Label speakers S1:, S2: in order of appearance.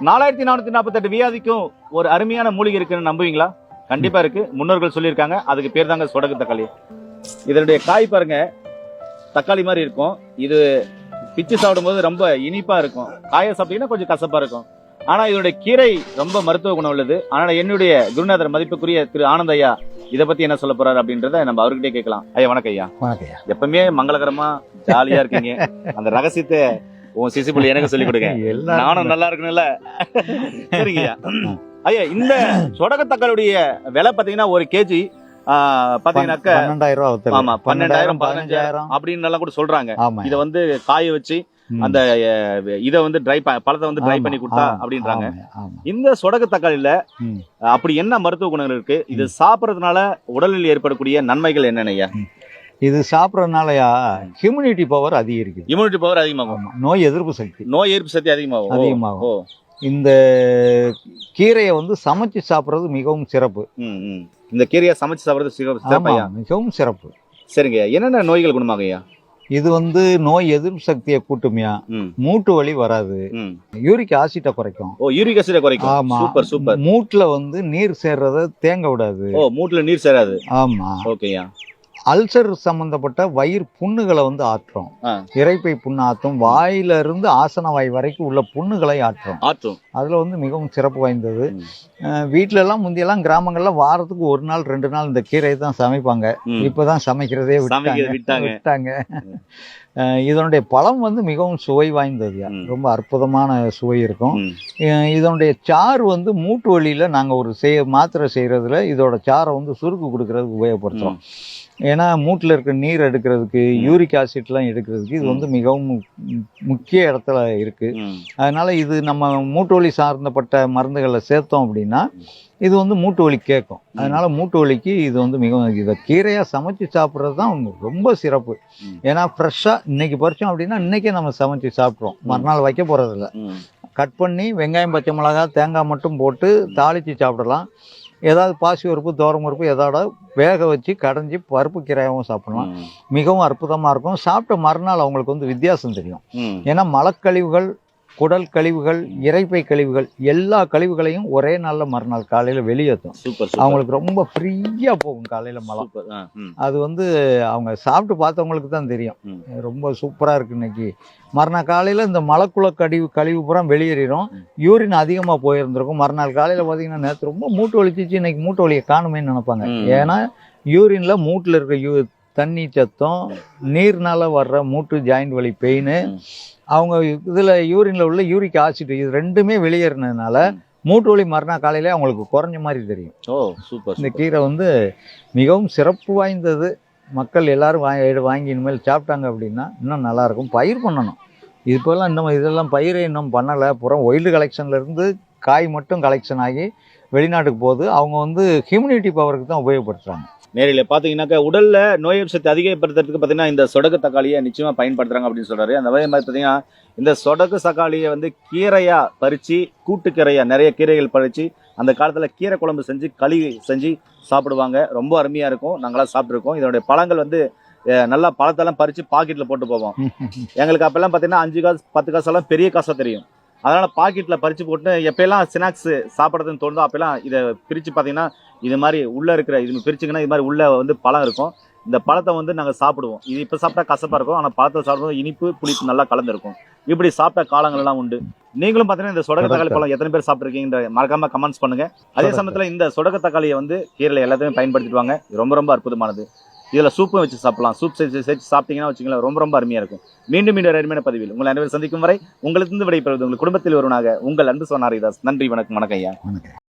S1: 4448 வியாதிக்கும் ஒரு அருமையான மூலிகை இருக்குன்னு நம்புவீங்களா? கண்டிப்பா இருக்கு. முன்னோர்கள் சொல்லியிருக்காங்க. அதுக்கு பேர் தாங்க சொடக்கு தக்காளி. இதனுடைய காய் பாருங்க, தக்காளி மாதிரி இருக்கும். இது பிச்சு சாப்பிடும்போது ரொம்ப இனிப்பா இருக்கும். காயை சாப்பிட்டீங்கன்னா கொஞ்சம் கசப்பா இருக்கும். ஆனா இதனுடைய கீரை ரொம்ப மருத்துவ குணம் உள்ளது. ஆனா என்னுடைய குருநாதர் மதிப்புக்குரிய திரு ஆனந்த் ஐயா இதை பத்தி என்ன சொல்ல போறாரு அப்படின்றத நம்ம அவர்கிட்டே கேட்கலாம். ஐயா வணக்கம் ஐயா.
S2: வணக்கம் ஐயா.
S1: எப்பவுமே மங்களகரமா ஜாலியா இருக்கீங்க. அந்த ரகசியத்தை உன் சிசிப்புள்ளி எனக்கு சொல்லிக் கொடுங்க. நானும் நல்லா இருக்கணும்ல. சரிங்க ஐயா. ஐயா, இந்த சொடக்கு தக்காளியுடைய விலை பாத்தீங்கன்னா ஒரு கேஜி பாத்தீங்கன்னாக்க
S2: 12,000
S1: ஆமா 12,000 15,000 அப்படின்னு எல்லாம் கூட சொல்றாங்க. இத வந்து காய வச்சு அந்த இத வந்து பழத்தை வந்து ட்ரை பண்ணி கொடுத்தா அப்படின்றாங்க. இந்த சொடக்கு தக்காளியில அப்படி என்ன மருத்துவ குணங்கள் இருக்கு? இது சாப்பிடறதுனால உடலில் ஏற்படக்கூடிய நன்மைகள் என்னென்ன?
S2: இது சாப்பிடறதுனாலயா இம்யூனிட்டி பவர் அதிகரிக்கும்.
S1: இம்யூனிட்டி பவர் அதிகமாகும்.
S2: நோய் எதிர்ப்பு சக்தி அதிகமாகும். இந்த கீரையை வந்து சமைச்சு சாப்பிடுறது மிகவும் சிறப்பு.
S1: இந்த கீரையை சமைச்சு சாப்பிடுறது
S2: மிகவும் சிறப்பு.
S1: சரிங்க. என்னென்ன நோய்கள் குணமாகையா?
S2: இது வந்து நோய் எதிர்ப்பு சக்தியை கூட்டுமையா, மூட்டு வலி வராது, யூரிக் ஆசிட்டை குறைக்கும்.
S1: யூரிக் ஆசிட்டை குறைக்கும். ஆமா, சூப்பர் சூப்பர்.
S2: மூட்டுல வந்து நீர் சேர்றத தேங்க விடாது.
S1: மூட்டுல நீர் சேராது.
S2: ஆமா,
S1: ஓகேயா.
S2: அல்சர் சம்பந்தப்பட்ட வயிறு புண்ணுகளை வந்து ஆற்றும். இரைப்பை புண்ணு ஆற்றும். வாயில இருந்து ஆசன வாய் வரைக்கும் உள்ள புண்ணுகளை ஆற்றும். அதுல வந்து மிகவும் சிறப்பு வாய்ந்தது. வீட்டுல எல்லாம் முந்தியெல்லாம் கிராமங்கள்ல வாரத்துக்கு 1 நாள் 2 நாள் இந்த கீரையை தான் சமைப்பாங்க. இப்பதான் சமைக்கிறதே விட்டாங்க. இதனுடைய பழம் வந்து மிகவும் சுவை வாய்ந்தது. ரொம்ப அற்புதமான சுவை இருக்கும். இதனுடைய சாறு வந்து மூட்டு வலியில நாங்க ஒரு மாத்திரை செய்யறதுல இதோட சாரை வந்து சுருக்கு கொடுக்கறதுக்கு உபயோகப்படுத்துறோம். ஏன்னா மூட்டில் இருக்க நீர் எடுக்கிறதுக்கு, யூரிக் ஆசிட்லாம் எடுக்கிறதுக்கு இது வந்து மிகவும் முக்கிய இடத்துல இருக்கு. அதனால இது நம்ம மூட்டு வலி சார்ந்தப்பட்ட மருந்துகளை சேர்த்தோம் அப்படின்னா இது வந்து மூட்டு வலி கேட்கும். அதனால மூட்டு வலிக்கு இது வந்து மிகவும் இதை கீரையா சமைச்சு சாப்பிட்றது தான் ரொம்ப சிறப்பு. ஏன்னா ஃப்ரெஷ்ஷா இன்னைக்கு பறிச்சோம் அப்படின்னா இன்னைக்கே நம்ம சமைச்சு சாப்பிட்றோம். மறுநாள் வைக்க போறதில்ல. கட் பண்ணி வெங்காயம், பச்சை மிளகாய், தேங்காய் மட்டும் போட்டு தாளிச்சு சாப்பிடலாம். ஏதாவது பாசி பருப்பு, தோரம் பருப்பு ஏதோட வேக வச்சு கடைஞ்சி பருப்பு கீரையாகவும் சாப்பிடலாம். மிகவும் அற்புதமா இருக்கும். சாப்பிட்ட மறுநாள் அவங்களுக்கு வந்து வித்தியாசம் தெரியும். ஏன்னா மலக்கழிவுகள், குடல் கழிவுகள், இரைப்பை கழிவுகள் எல்லா கழிவுகளையும் ஒரே நாள்ல மறுநாள் காலையில வெளியேற்றும். அவங்களுக்கு ரொம்ப ஃப்ரீயா போகும் காலையில மலம். அது வந்து அவங்க சாப்பிட்டு பார்த்தவங்களுக்கு தான் தெரியும். ரொம்ப சூப்பரா இருக்கு. இன்னைக்கு மறுநாள் காலையில இந்த மலக்குள்ள கழிவு பூரா வெளியேறிடும். யூரின் அதிகமா போயிருந்திருக்கும். மறுநாள் காலையில பாத்தீங்கன்னா நேற்று ரொம்ப மூட்டு வலிச்சிச்சு, இன்னைக்கு மூட்டு வலியை காணுமேன்னு நினைப்பாங்க. ஏன்னா யூரின்ல மூட்டுல இருக்க தண்ணி சத்தம், நீர்னால வர்ற மூட்டு ஜாயிண்ட் வலி பெயின், அவங்க இதுல யூரின்ல உள்ள யூரிக் ஆசிட், இது ரெண்டுமே வெளியேறினதுனால மூட்டு வலி மறுநாள் காலையில அவங்களுக்கு குறைஞ்ச மாதிரி தெரியும். இந்த கீரை வந்து மிகவும் சிறப்பு வாய்ந்தது. மக்கள் எல்லாரும் வாங்கி இனிமேல் சாப்பிட்டாங்க அப்படின்னா இன்னும் நல்லா இருக்கும். பயிர் பண்ணணும். இப்போல்லாம் இன்னும் இதெல்லாம் பயிரை இன்னும் பண்ணலை. புறம் ஒயில்டு கலெக்ஷன்ல இருந்து காய் மட்டும் கலெக்ஷன் ஆகி வெளிநாட்டுக்கு போகுது. அவங்க வந்து இம்யூனிட்டி பவருக்கு தான் உபயோகப்படுத்துறாங்க.
S1: நேரில் பார்த்தீங்கன்னாக்கா உடல்ல நோய் எதிர்ப்பு சக்தி அதிகப்படுத்துறதுக்கு பார்த்தீங்கன்னா இந்த சொடக்கு தக்காளியை நிச்சயமா பயன்படுத்துறாங்க அப்படின்னு சொல்றாரு. அந்த மாதிரி பார்த்தீங்கன்னா இந்த சொடக்கு தக்காளியை வந்து கீரையா பறிச்சு, கூட்டுக்கீரையா நிறைய கீரைகள் பறிச்சு அந்த காலத்துல கீரை குழம்பு செஞ்சு களி செஞ்சு சாப்பிடுவாங்க. ரொம்ப அருமையா இருக்கும். நாங்களாம் சாப்பிட்டுருக்கோம். இதனுடைய பழங்கள் வந்து நல்லா பழத்தெல்லாம் பறிச்சு பாக்கெட்ல போட்டு போவோம். எங்களுக்கு அப்பெல்லாம் பார்த்தீங்கன்னா 5 காசு 10 காசெல்லாம் பெரிய காசா தெரியும். அதனால பாக்கெட்ல பறிச்சு போட்டு எப்பெல்லாம் ஸ்நாக்ஸ் சாப்பிட்றதுன்னு தோணுதோ அப்பெல்லாம் இதை பிரிச்சு பார்த்தீங்கன்னா இது மாதிரி உள்ள இருக்கிற இது பிரிச்சுங்கன்னா இது மாதிரி உள்ள வந்து பழம் இருக்கும். இந்த பழத்தை வந்து நாங்கள் சாப்பிடுவோம். இது இப்போ சாப்பிட்டா கசப்பா இருக்கும். ஆனால் பழத்தை சாப்பிடும்போது இனிப்பு புளிப்பு நல்லா கலந்துருக்கும். இப்படி சாப்பிட்ட காலங்கள் எல்லாம் உண்டு. நீங்களும் பார்த்தீங்கன்னா இந்த சொடக்கு தக்காளி பழம் எத்தனை பேர் சாப்பிட்ருக்கீங்க மறக்காம கமெண்ட்ஸ் பண்ணுங்க. அதே சமயத்தில் இந்த சொடக்கு தக்காளியை வந்து கீரையில் எல்லாத்தையுமே பயன்படுத்திட்டு வாங்க. ரொம்ப ரொம்ப அற்புதமானது. இதில் சூப்பும் வச்சு சாப்பிடலாம். சூப் செஞ்சு சாப்பிட்டீங்கன்னா வச்சுங்களேன் ரொம்ப ரொம்ப அருமையாக இருக்கும். மீண்டும் அருமையான பதிவில் உங்களை அனைவரும் சந்திக்கும் வரை உங்களுக்கு விடைபெறுவது உங்கள் குடும்பத்தில் ஒருவனாக உங்கள் அன்பு சோனாரிதாஸ். நன்றி, வணக்கம். வணக்கம் ஐயா.